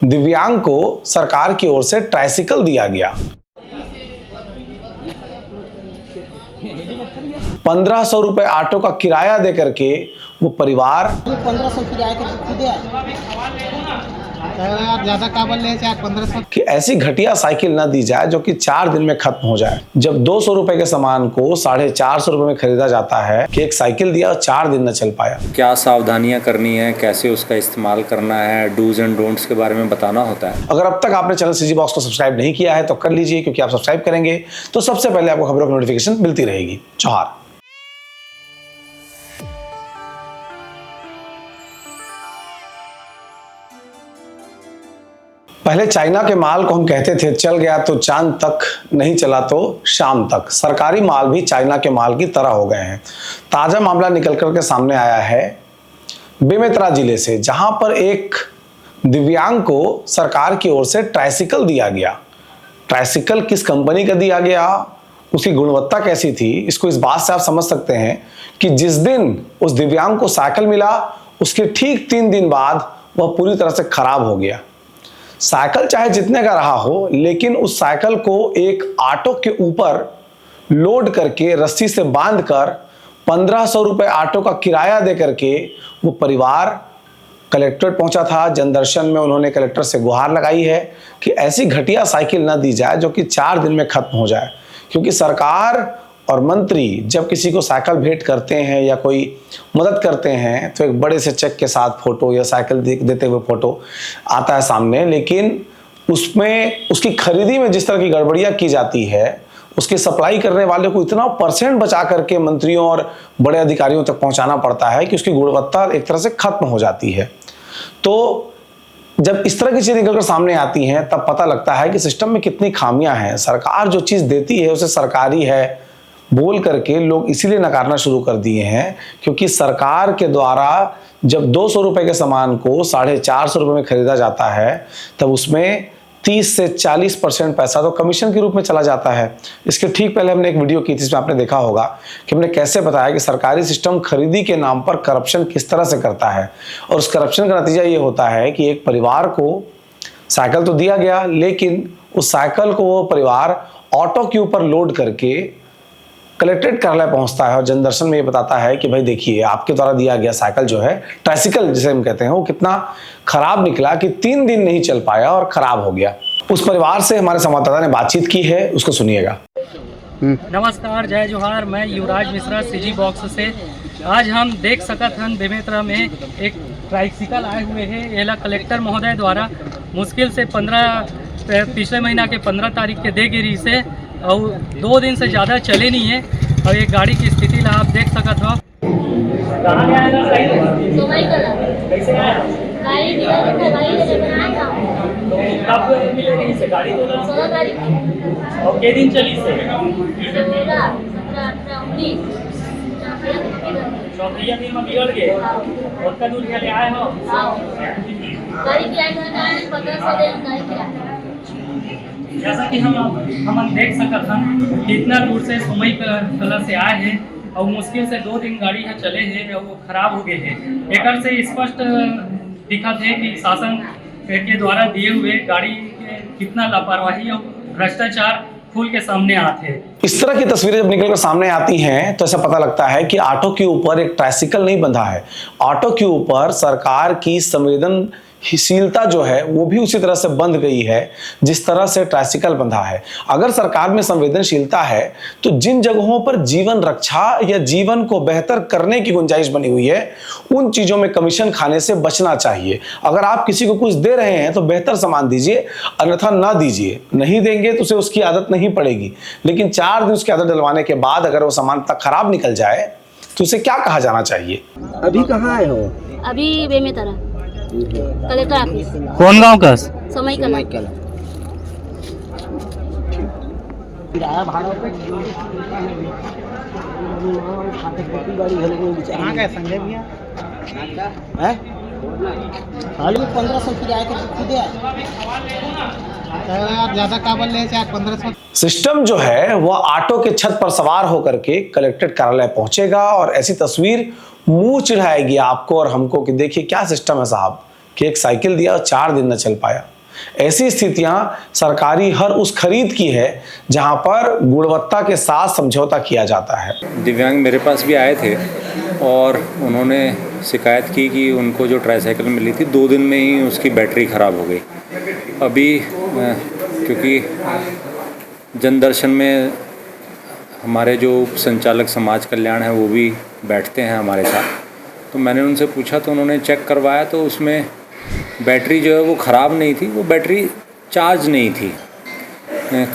दिव्यांग को सरकार की ओर से ट्राइसिकल दिया गया। 1500 रुपए ऑटो का किराया दे करके वो परिवार 1500 किराया के ज्यादा काबल ले चाहे 1500 कि ऐसी घटिया साइकिल ना दी जाए जो कि 4 दिन में खत्म हो जाए। जब 200 रुपए के सामान को 450 रुपए में खरीदा जाता है कि एक साइकिल दिया और 4 दिन न चल पाया। क्या सावधानियां करनी है, कैसे उसका इस्तेमाल करना है, डूज एंड डोंट्स के बारे में बताना होता है। अगर अब तक आपने चैनल सीजी बॉक्स को सब्सक्राइब नहीं किया है तो कर लीजिए, क्योंकि आप सब्सक्राइब करेंगे तो सबसे पहले आपको खबरों की नोटिफिकेशन मिलती रहेगी। जोहार। पहले चाइना के माल को हम कहते थे चल गया तो चांद तक, नहीं चला तो शाम तक। सरकारी माल भी चाइना के माल की तरह हो गए हैं। ताजा मामला निकल करके सामने आया है बेमेतरा जिले से, जहां पर एक दिव्यांग को सरकार की ओर से ट्राइसिकल दिया गया। ट्राइसिकल किस कंपनी का दिया गया, उसकी गुणवत्ता कैसी थी, इसको इस बात से आप समझ सकते हैं कि जिस दिन उस दिव्यांग को साइकिल मिला उसके ठीक 3 दिन बाद वह पूरी तरह से खराब हो गया। साइकिल चाहे जितने का रहा हो, लेकिन उस साइकिल को एक ऑटो के ऊपर लोड करके रस्सी से बांधकर 1500 रुपए ऑटो का किराया दे करके वो परिवार कलेक्ट्रेट पहुंचा था। जनदर्शन में उन्होंने कलेक्टर से गुहार लगाई है कि ऐसी घटिया साइकिल ना दी जाए जो कि 4 दिन में खत्म हो जाए, क्योंकि सरकार और मंत्री जब किसी को साइकिल भेंट करते हैं या कोई मदद करते हैं तो एक बड़े से चेक के साथ फोटो या साइकिल देते हुए फोटो आता है सामने, लेकिन उसमें उसकी खरीदी में जिस तरह की गड़बड़ियां की जाती है, उसकी सप्लाई करने वाले को इतना % बचा करके मंत्रियों और बड़े अधिकारियों तक पहुंचाना पड़ता है कि उसकी गुणवत्ता एक तरह से खत्म हो जाती है। तो जब इस तरह की चीजें निकलकर सामने आती हैं तब पता लगता है कि सिस्टम में कितनी खामियां हैं। सरकार जो चीज देती है उसे सरकारी है बोल करके लोग इसीलिए नकारना शुरू कर दिए हैं, क्योंकि सरकार के द्वारा जब 200 रुपए के सामान को 450 रुपए में खरीदा जाता है तब उसमें 30 से 40% पैसा तो कमीशन के रूप में चला जाता है। इसके ठीक पहले हमने एक वीडियो की थी, जिसमें आपने देखा होगा कि हमने कैसे बताया कि सरकारी सिस्टम खरीदी के नाम पर करप्शन किस तरह से करता है। और उस करप्शन का नतीजा ये होता है कि एक परिवार को साइकिल तो दिया गया, लेकिन उस साइकिल को वो परिवार ऑटो के ऊपर लोड करके कलेक्ट्रेट कार्यालय पहुंचता है और जनदर्शन में ये बताता है कि भाई देखिए, आपके द्वारा दिया गया साइकिल जो है, ट्राइसिकल जिसे हम कहते हैं, वो कितना खराब निकला कि 3 दिन नहीं चल पाया और खराब हो गया। उस परिवार से हमारे संवाददाता ने बातचीत की है, उसको सुनिएगा। नमस्कार, जय जोहार। मैं युवराज मिश्रा सीजी बॉक्स से। आज हम देख सकत हन बेमेतरा में एक ट्राइसिकल आए हुए हैं। एला कलेक्टर महोदय द्वारा मुश्किल से पिछले महीना के 15 तारीख के दे गिरी से और 2 दिन से ज़्यादा चले नहीं है। और ये गाड़ी की स्थिति ला आप देख सकत हो। कब मिलेगी इसे गाड़ी? 16 तारीख और के दिन चली से? 14 दिन में बिगड़ गए। और का दूर के आए हो गाड़ी किराया का 1500 दे गाड़ी किराया। जैसा कि हम देख सकत हैं कितना दूर से सुमई कला से आए हैं और मुश्किल से 2 दिन गाड़ी यहाँ चले हैं और वो खराब हो गए हैं। एक से स्पष्ट दिखत है कि शासन के द्वारा दिए हुए गाड़ी के कितना लापरवाही और भ्रष्टाचार खुल के सामने आते हैं। इस तरह की तस्वीरें जब निकलकर सामने आती हैं तो ऐसा पता लगता है कि ऑटो के ऊपर एक ट्राइसिकल नहीं बंधा है। ऑटो के ऊपर सरकार की संवेदनशीलता जो है वो भी उसी तरह से बंध गई है जिस तरह से ट्राइसिकल बंधा है। अगर सरकार में संवेदनशीलता है तो जिन जगहों पर जीवन रक्षा या जीवन को बेहतर करने की गुंजाइश बनी हुई है उन चीजों में कमीशन खाने से बचना चाहिए। अगर आप किसी को कुछ दे रहे हैं तो बेहतर सामान दीजिए, अन्यथा ना दीजिए। नहीं देंगे तो उसे उसकी आदत नहीं पड़ेगी, लेकिन 4 दिन उसकी आदत डलवाने के बाद अगर वो सामान तक खराब निकल जाए तो उसे क्या कहा जाना चाहिए। अभी कहाँ आए हो? अभी बेमेतरा कलेक्टर ऑफिस। कौन गांव का? समय कला। किराया भाड़ा पे कहाँ गए संजय भैया? हैं? खाली 1500 किराया के दिया। ज्यादा काबल ले चाहे 1500। सिस्टम जो है वह ऑटो के छत पर सवार होकर के कलेक्ट्रेट कार्यालय पहुंचेगा और ऐसी तस्वीर मुंह चिढ़ाएगी आपको और हमको कि देखिए क्या सिस्टम है साहब, कि एक साइकिल दिया और 4 दिन न चल पाया। ऐसी स्थितियां सरकारी हर उस खरीद की है जहां पर गुणवत्ता के साथ समझौता किया जाता है। दिव्यांग मेरे पास भी आए थे और उन्होंने शिकायत की कि उनको जो ट्राईसाइकिल मिली थी 2 दिन में ही उसकी बैटरी ख़राब हो गई। अभी क्योंकि जनदर्शन में हमारे जो संचालक समाज कल्याण है वो भी बैठते हैं हमारे साथ, तो मैंने उनसे पूछा तो उन्होंने चेक करवाया तो उसमें बैटरी जो है वो ख़राब नहीं थी, वो बैटरी चार्ज नहीं थी।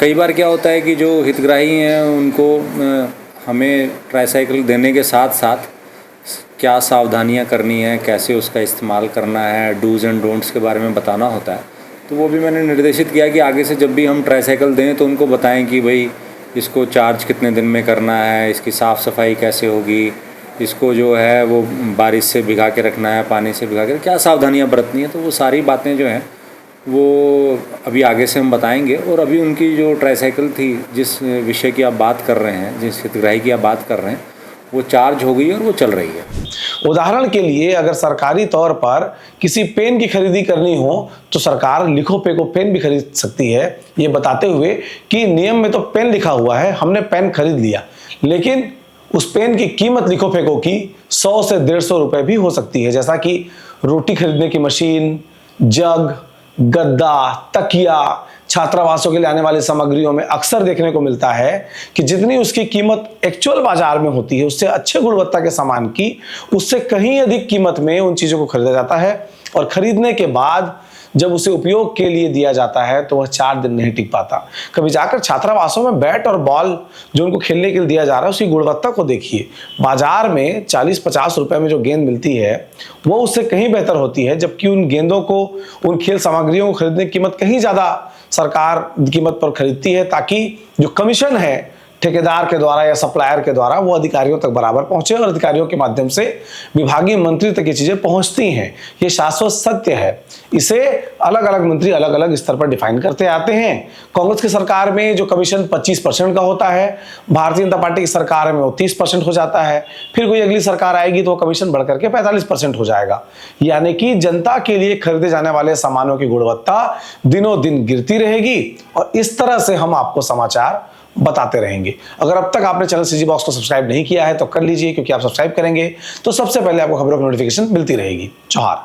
कई बार क्या होता है कि जो हितग्राही हैं उनको हमें ट्राईसाइकिल देने के साथ साथ क्या सावधानियां करनी है, कैसे उसका इस्तेमाल करना है, डूज़ एंड डोंट्स के बारे में बताना होता है। तो वो भी मैंने निर्देशित किया कि आगे से जब भी हम ट्राईसाइकिल दें तो उनको बताएं कि भाई इसको चार्ज कितने दिन में करना है, इसकी साफ़ सफाई कैसे होगी, इसको जो है वो बारिश से भिगा के रखना है, पानी से भिगा के, क्या सावधानियां बरतनी है। तो वो सारी बातें जो हैं वो अभी आगे से हम बताएंगे। और अभी उनकी जो ट्राईसाइकिल थी, जिस विषय की आप बात कर रहे हैं, जिस हितग्राही की आप बात कर रहे हैं, वो चार्ज हो गई है और वो चल रही है। उदाहरण के लिए अगर सरकारी तौर पर किसी पेन की खरीदी करनी हो तो सरकार लिखो पे को पेन भी खरीद सकती है, ये बताते हुए कि नियम में तो पेन लिखा हुआ है, हमने पेन खरीद लिया, लेकिन उस पेन की कीमत लिखो फेंको की 100 से 150 रुपए भी हो सकती है। जैसा कि रोटी खरीदने की मशीन, जग, गद्दा, तकिया, छात्रावासों के लिए आने वाली सामग्रियों में अक्सर देखने को मिलता है कि जितनी उसकी कीमत एक्चुअल बाजार में होती है, उससे अच्छे गुणवत्ता के सामान की उससे कहीं अधिक कीमत में उन चीज़ों को खरीदा जाता है और खरीदने के बाद जब उसे उपयोग के लिए दिया जाता है तो वह 4 दिन नहीं टिक पाता। कभी जाकर छात्रावासों में बैट और बॉल जो उनको खेलने के लिए दिया जा रहा है उसकी गुणवत्ता को देखिए। बाजार में 40-50 रुपए में जो गेंद मिलती है वो उससे कहीं बेहतर होती है, जबकि उन गेंदों को, उन खेल सामग्रियों को खरीदने की कीमत कहीं ज़्यादा सरकार कीमत पर खरीदती है, ताकि जो कमीशन है ठेकेदार के द्वारा या सप्लायर के द्वारा वो अधिकारियों तक बराबर पहुंचे और अधिकारियों के माध्यम से विभागीय मंत्री तक ये चीजें पहुंचती हैं। ये शाश्वत सत्य है। इसे अलग अलग मंत्री अलग अलग स्तर पर डिफाइन करते आते हैं। कांग्रेस की सरकार में जो कमीशन 25% का होता है, भारतीय जनता पार्टी की सरकार में वो 30% हो जाता है, फिर कोई अगली सरकार आएगी तो वो कमीशन बढ़कर के 45% हो जाएगा। यानी कि जनता के लिए खरीदे जाने वाले सामानों की गुणवत्ता दिनों दिन गिरती रहेगी और इस तरह से हम आपको समाचार बताते रहेंगे। अगर अब तक आपने चैनल सीजी बॉक्स को सब्सक्राइब नहीं किया है तो कर लीजिए, क्योंकि आप सब्सक्राइब करेंगे तो सबसे पहले आपको खबरों की नोटिफिकेशन मिलती रहेगी। जोहार।